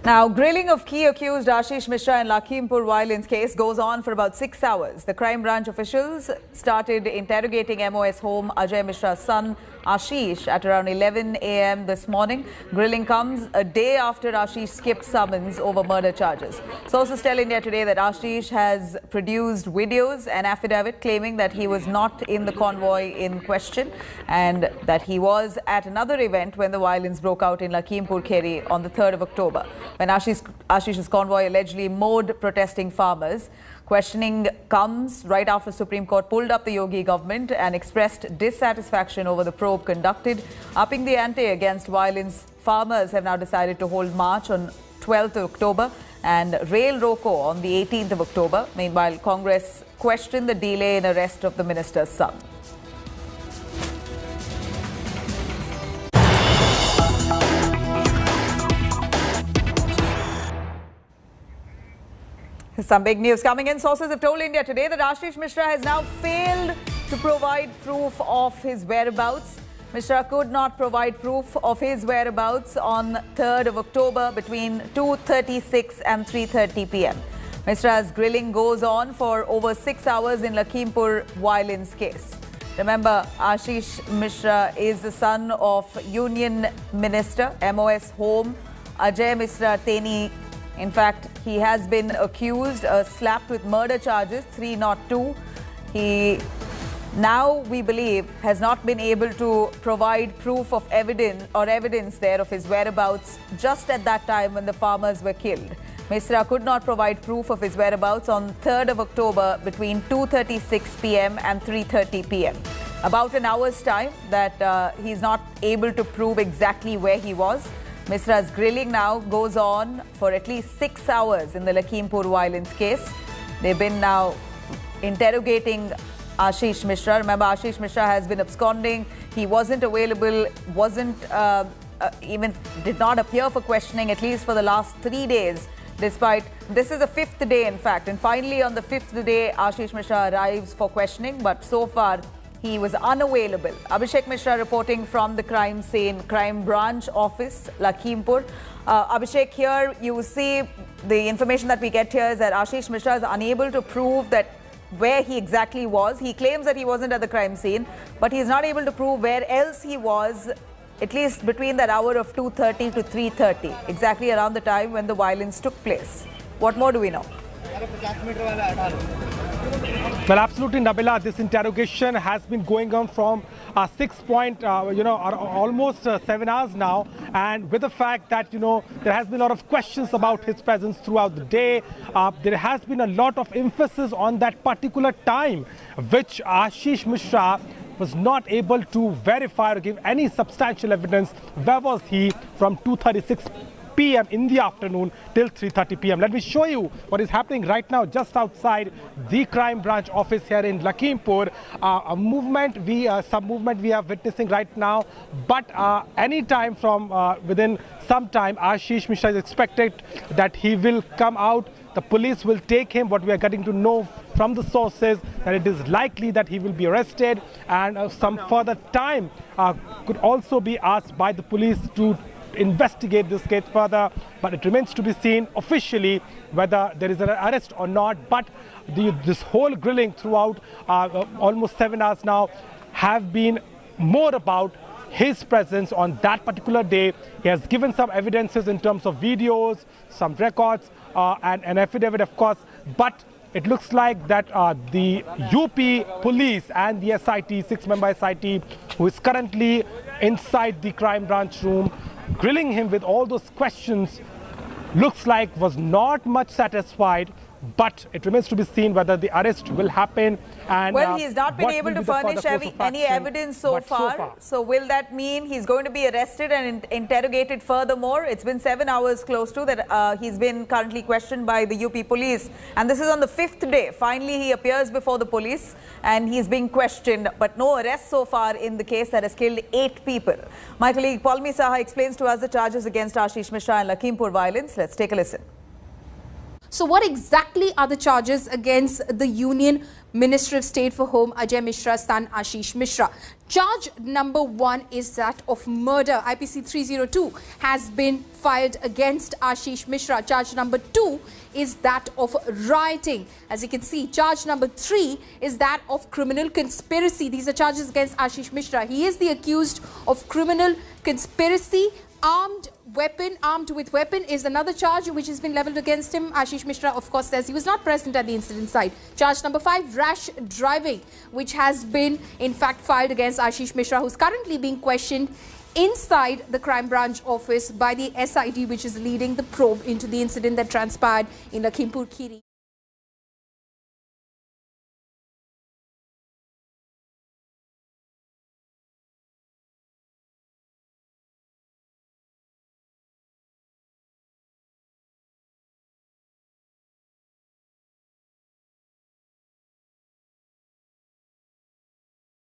Now, grilling of key accused Ashish Misra in Lakhimpur violence case goes on for about 6 hours. The crime branch officials started interrogating MOS Home Ajay Misra's son Ashish at around 11 a.m. this morning. Grilling comes a day after Ashish skipped summons over murder charges. Sources tell India Today that Ashish has produced videos and affidavit claiming that he was not in the convoy in question and that he was at another event when the violence broke out in Lakhimpur Kheri on the 3rd of October, when Ashish's convoy allegedly mowed protesting farmers. Questioning comes right after Supreme Court pulled up the Yogi government and expressed dissatisfaction over the probe conducted. Upping the ante against violence, farmers have now decided to hold march on 12th of October and rail roko on the 18th of October. Meanwhile, Congress questioned the delay in arrest of the minister's son. Some big news coming in. Sources have told India Today that Ashish Misra has now failed to provide proof of his whereabouts. Mishra could not provide proof of his whereabouts on 3rd of October between 2:36 and 3:30 p.m. Misra's grilling goes on for over 6 hours in Lakhimpur violence case. Remember, Ashish Misra is the son of Union Minister, MOS Home Ajay Misra Teni. In fact, he has been accused, slapped with murder charges, 302. He now, we believe, has not been able to provide proof of evidence there of his whereabouts just at that time when the farmers were killed. Misra could not provide proof of his whereabouts on 3rd of October between 2:36 p.m. and 3:30 p.m. About an hour's time that he's not able to prove exactly where he was. Misra's grilling now goes on for at least 6 hours in the Lakhimpur violence case. They've been now interrogating Ashish Misra. Remember, Ashish Misra has been absconding. He wasn't available, did not appear for questioning at least for the last 3 days. Despite this is the 5th day, in fact, and finally on the 5th day, Ashish Misra arrives for questioning, but so far he was unavailable. Ashish Misra reporting from the crime scene, crime branch office, Lakhimpur. Abhishek, here you see the information that we get here is that Ashish Misra is unable to prove that where he exactly was. He claims that he wasn't at the crime scene, but he is not able to prove where else he was, at least between that hour of 2:30 to 3:30, exactly around the time when the violence took place. What more do we know? Well, absolutely, Nabila. This interrogation has been going on from almost 7 hours now. And with the fact that, there has been a lot of questions about his presence throughout the day, there has been a lot of emphasis on that particular time, which Ashish Misra was not able to verify or give any substantial evidence. Where was he from 2:36 p.m. in the afternoon till 3:30 p.m. Let me show you what is happening right now just outside the crime branch office here in Lakhimpur. Some movement we are witnessing right now, but any time from within some time, Ashish Misra is expected that he will come out. The police will take him. What we are getting to know from the sources that it is likely that he will be arrested, and some further time could also be asked by the police to investigate this case further, but it remains to be seen officially whether there is an arrest or not. But this whole grilling throughout almost 7 hours now have been more about his presence on that particular day. He has given some evidences in terms of videos, some records, and an affidavit, of course, but it looks like that the UP police and the SIT, 6-member SIT, who is currently inside the crime branch room, grilling him with all those questions, looks like was not much satisfied. But it remains to be seen whether the arrest will happen. And well, he's not been able to furnish any evidence so far. So will that mean he's going to be arrested and interrogated furthermore? It's been 7 hours close to that. He's been currently questioned by the UP police. And this is on the 5th day. Finally, he appears before the police and he's being questioned. But no arrest so far in the case that has killed 8 people. My colleague Palmi Saha explains to us the charges against Ashish Misra and Lakhimpur violence. Let's take a listen. So what exactly are the charges against the Union Minister of State for Home Ajay Misra's son Ashish Misra. Charge number 1 is that of murder. IPC 302 has been filed against Ashish Misra. Charge number 2 is that of rioting. As you can see, charge number 3 is that of criminal conspiracy. These are charges against Ashish Misra. He is the accused of criminal conspiracy. Armed with weapon is another charge which has been leveled against him. Ashish Misra, of course, says he was not present at the incident site. Charge number 5, rash driving, which has been in fact filed against Ashish Misra, who's currently being questioned inside the crime branch office by the SID, which is leading the probe into the incident that transpired in Lakhimpur Kheri.